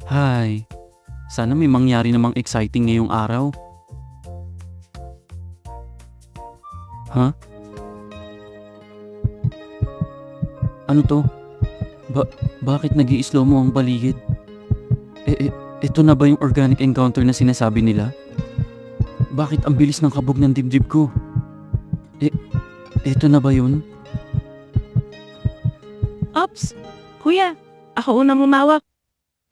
Hi, sana may mangyari namang exciting ngayong araw. Ha? Ano to? Ba bakit nag-i-slow mo ang paligid? Ito na ba yung organic encounter na sinasabi nila? Bakit ang bilis ng kabog ng dibdib ko? E, Ito na ba yun? Ops! Kuya, ako unang umawak.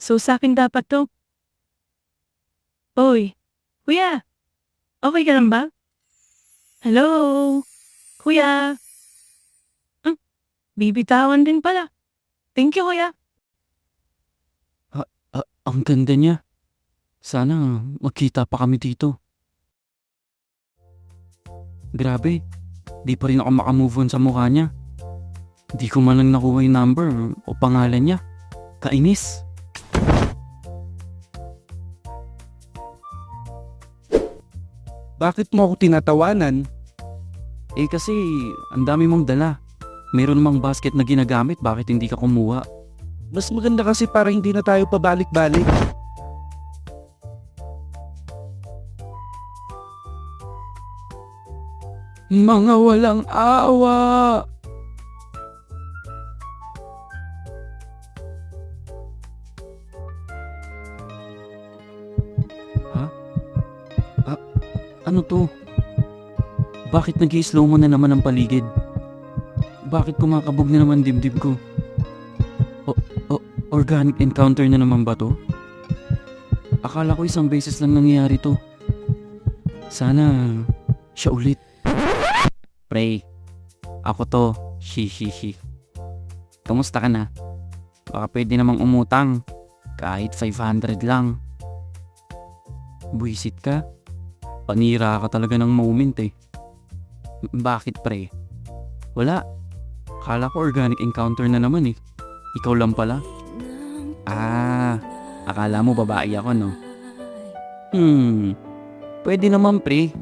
So sa akin dapat to. Oy, kuya, okay ka lang ba? Hello? Kuya? Bibitawan din pala. Thank you, kuya. Ang ganda niya. Sana magkita pa kami dito. Grabe, di pa rin ako makamove on sa mukha niya. Di ko man lang nakuha yung number o pangalan niya. Kainis. Bakit mo ako tinatawanan? Kasi ang dami mong dala. Meron namang basket na ginagamit, bakit hindi ka kumuha? Mas maganda kasi para hindi na tayo pabalik-balik. Mga walang awa! Ha? Ano to? Bakit nag-i-slow mo na naman ang paligid? Bakit kumakabog na naman dibdib ko? Organic encounter na naman ba to? Akala ko isang beses lang nangyayari to. Sana siya ulit. Pre, ako to. Shi. Kamusta ka na? Baka pwede namang umutang. Kahit 500 lang. Buisit ka? Panira ka talaga ng moment eh. Bakit pre? Wala. Akala ko organic encounter na naman eh. Ikaw lang pala. Akala mo babae ako no? Pwede naman pre.